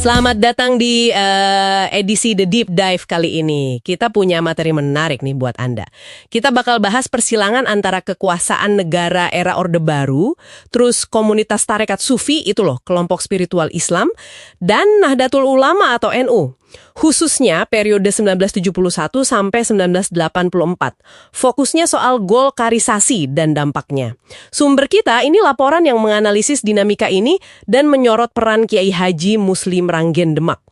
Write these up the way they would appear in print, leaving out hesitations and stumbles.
Selamat datang di edisi The Deep Dive kali ini. Kita punya materi menarik nih buat Anda. Kita bakal bahas persilangan antara kekuasaan negara era Orde Baru, terus komunitas tarekat Sufi, itu loh, kelompok spiritual Islam, dan Nahdlatul Ulama atau NU. Khususnya periode 1971 sampai 1984. Fokusnya soal golkarisasi dan dampaknya. Sumber kita ini laporan yang menganalisis dinamika ini dan menyorot peran Kiai Haji Muslim Ranggen Demak.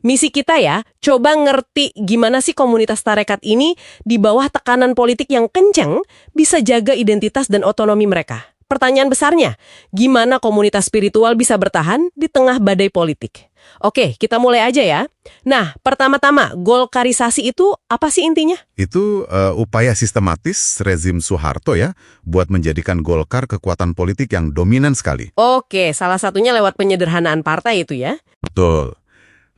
Misi kita ya, coba ngerti gimana sih komunitas tarekat ini di bawah tekanan politik yang kencang bisa jaga identitas dan otonomi mereka. Pertanyaan besarnya, gimana komunitas spiritual bisa bertahan di tengah badai politik? Oke, kita mulai aja ya. Nah, pertama-tama, golkarisasi itu apa sih intinya? Itu upaya sistematis rezim Soeharto ya, buat menjadikan Golkar kekuatan politik yang dominan sekali. Oke, salah satunya lewat penyederhanaan partai itu ya? Betul.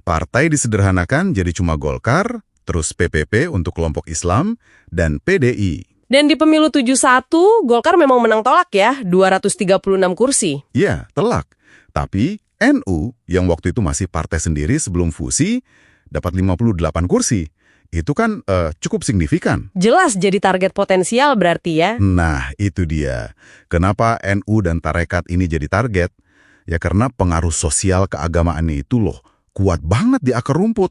Partai disederhanakan jadi cuma Golkar, terus PPP untuk kelompok Islam, dan PDI. Dan di pemilu 71, Golkar memang menang telak ya, 236 kursi. Iya, telak. Tapi NU, yang waktu itu masih partai sendiri sebelum fusi, dapat 58 kursi. Itu kan cukup signifikan. Jelas jadi target potensial berarti ya? Nah, itu dia. Kenapa NU dan tarekat ini jadi target? Ya karena pengaruh sosial keagamaannya itu loh, kuat banget di akar rumput.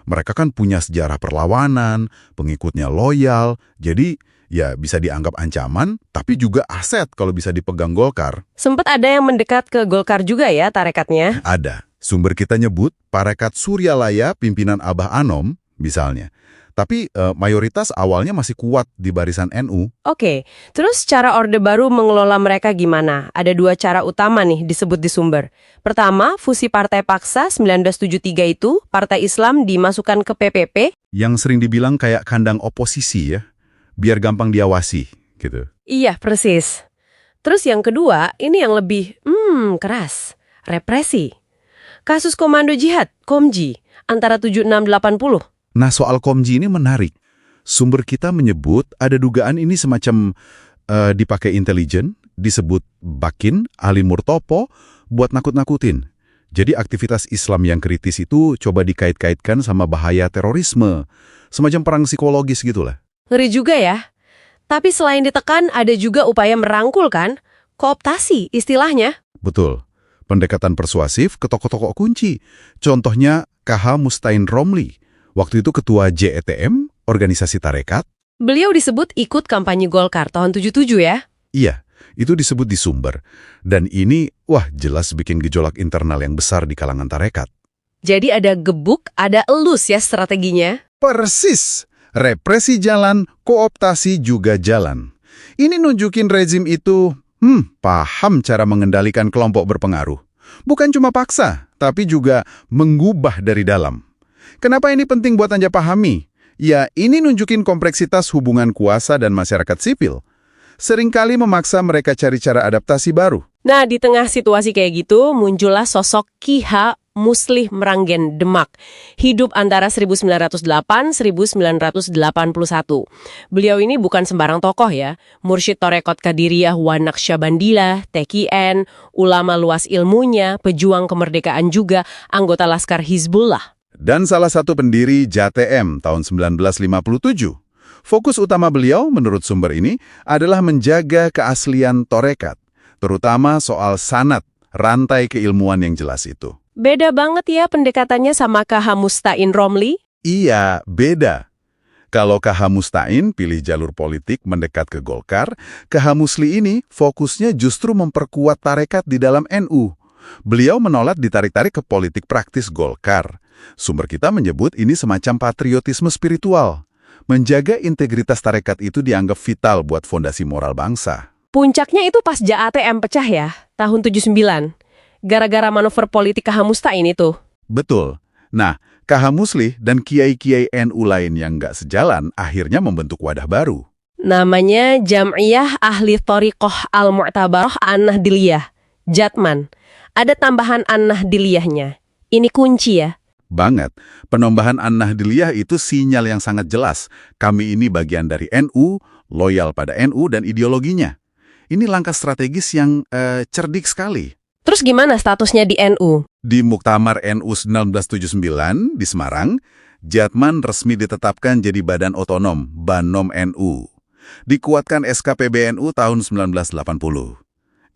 Mereka kan punya sejarah perlawanan, pengikutnya loyal, jadi ya bisa dianggap ancaman, tapi juga aset kalau bisa dipegang Golkar. Sempat ada yang mendekat ke Golkar juga ya tarekatnya? Ada. Sumber kita nyebut Tarekat Suryalaya pimpinan Abah Anom, misalnya. Tapi mayoritas awalnya masih kuat di barisan NU. Oke, terus cara Orde Baru mengelola mereka gimana? Ada dua cara utama nih disebut di sumber. Pertama, fusi partai paksa 1973 itu, Partai Islam dimasukkan ke PPP. Yang sering dibilang kayak kandang oposisi ya. Biar gampang diawasi, gitu. Iya, persis. Terus yang kedua, ini yang lebih, keras. Represi. Kasus Komando Jihad, Komji, antara 76-80. Nah, soal Komji ini menarik. Sumber kita menyebut ada dugaan ini semacam dipakai intelijen, disebut Bakin, Ali Murtopo, buat nakut-nakutin. Jadi aktivitas Islam yang kritis itu coba dikait-kaitkan sama bahaya terorisme. Semacam perang psikologis gitulah. Ngeri juga ya. Tapi selain ditekan, ada juga upaya merangkul kan? Kooptasi istilahnya. Betul. Pendekatan persuasif ke tokoh-tokoh kunci. Contohnya KH Mustain Romli. Waktu itu ketua JETM, organisasi tarekat. Beliau disebut ikut kampanye Golkar tahun 77 ya? Iya, itu disebut di sumber. Dan ini, jelas bikin gejolak internal yang besar di kalangan tarekat. Jadi ada gebuk, ada elus ya strateginya? Persis! Represi jalan, kooptasi juga jalan. Ini nunjukin rezim itu, paham cara mengendalikan kelompok berpengaruh. Bukan cuma paksa, tapi juga mengubah dari dalam. Kenapa ini penting buat Anda pahami? Ya, ini nunjukin kompleksitas hubungan kuasa dan masyarakat sipil. Seringkali memaksa mereka cari cara adaptasi baru. Nah, di tengah situasi kayak gitu, muncullah sosok Ki.H. Muslim Ranggen Demak. Hidup antara 1908-1981. Beliau ini bukan sembarang tokoh ya. Mursyid Torekot Qadiriyah wa Naqsyabandiyah, TKN, ulama luas ilmunya, pejuang kemerdekaan juga, anggota Laskar Hizbullah. Dan salah satu pendiri JATM tahun 1957. Fokus utama beliau, menurut sumber ini, adalah menjaga keaslian Torekat, terutama soal sanad, rantai keilmuan yang jelas itu. Beda banget ya pendekatannya sama KH Mustain Romli? Iya, beda. Kalau KH Mustain pilih jalur politik mendekat ke Golkar, KH Musli ini fokusnya justru memperkuat tarekat di dalam NU. Beliau menolak ditarik-tarik ke politik praktis Golkar. Sumber kita menyebut ini semacam patriotisme spiritual. Menjaga integritas tarekat itu dianggap vital buat fondasi moral bangsa. Puncaknya itu pas JATM pecah ya, tahun 79. Gara-gara manuver politik KH Mustain itu. Betul. Nah, KH Musli dan kiai-kiai NU lain yang nggak sejalan akhirnya membentuk wadah baru. Namanya Jam'iyah Ahli Thoriqoh Al-Mu'tabarah An-Nahdliyah, Jatman. Ada tambahan An-Nahdliyahnya. Ini kunci ya. Banget. Penambahan An-Nahdliyah itu sinyal yang sangat jelas. Kami ini bagian dari NU, loyal pada NU dan ideologinya. Ini langkah strategis yang cerdik sekali. Terus gimana statusnya di NU? Di Muktamar NU 1979 di Semarang, Jatman resmi ditetapkan jadi badan otonom, Banom NU. Dikuatkan SK PBNU tahun 1980.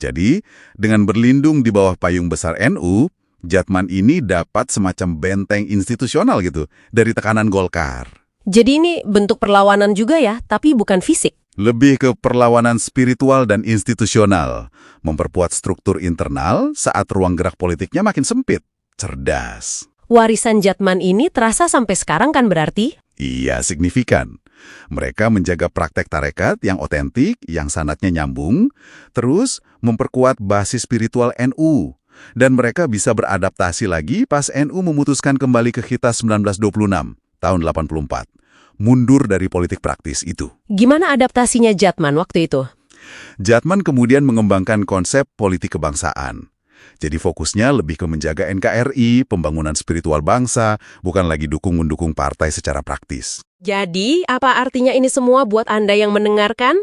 Jadi, dengan berlindung di bawah payung besar NU, Jatman ini dapat semacam benteng institusional gitu dari tekanan Golkar. Jadi ini bentuk perlawanan juga ya, tapi bukan fisik. Lebih ke perlawanan spiritual dan institusional, memperkuat struktur internal saat ruang gerak politiknya makin sempit. Cerdas. Warisan Jatman ini terasa sampai sekarang kan berarti? Iya, signifikan. Mereka menjaga praktek tarekat yang otentik, yang sanadnya nyambung, terus memperkuat basis spiritual NU. Dan mereka bisa beradaptasi lagi pas NU memutuskan kembali ke Khitas 1926, tahun 84. Mundur dari politik praktis itu. Gimana adaptasinya Jatman waktu itu? Jatman kemudian mengembangkan konsep politik kebangsaan. Jadi fokusnya lebih ke menjaga NKRI, pembangunan spiritual bangsa, bukan lagi dukung-mendukung partai secara praktis. Jadi, apa artinya ini semua buat Anda yang mendengarkan?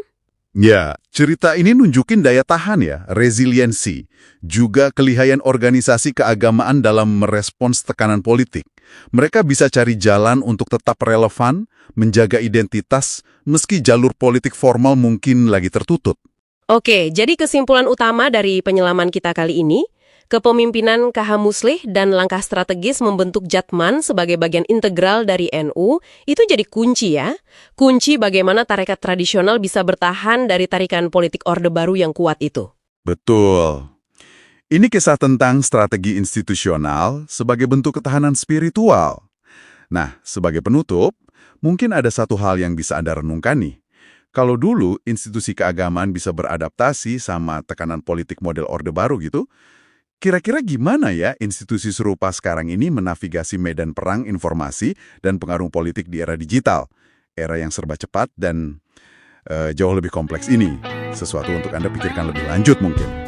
Ya, cerita ini nunjukin daya tahan ya, resiliensi, juga kelihayan organisasi keagamaan dalam merespons tekanan politik. Mereka bisa cari jalan untuk tetap relevan, menjaga identitas, meski jalur politik formal mungkin lagi tertutup. Oke, jadi kesimpulan utama dari penyelaman kita kali ini, kepemimpinan KH Muslih dan langkah strategis membentuk Jatman sebagai bagian integral dari NU itu jadi kunci ya. Kunci bagaimana tarekat tradisional bisa bertahan dari tarikan politik Orde Baru yang kuat itu. Betul. Ini kisah tentang strategi institusional sebagai bentuk ketahanan spiritual. Nah, sebagai penutup, mungkin ada satu hal yang bisa Anda renungkan nih. Kalau dulu institusi keagamaan bisa beradaptasi sama tekanan politik model Orde Baru gitu, kira-kira gimana ya institusi serupa sekarang ini menavigasi medan perang informasi dan pengaruh politik di era digital, era yang serba cepat dan jauh lebih kompleks ini? Sesuatu untuk Anda pikirkan lebih lanjut mungkin.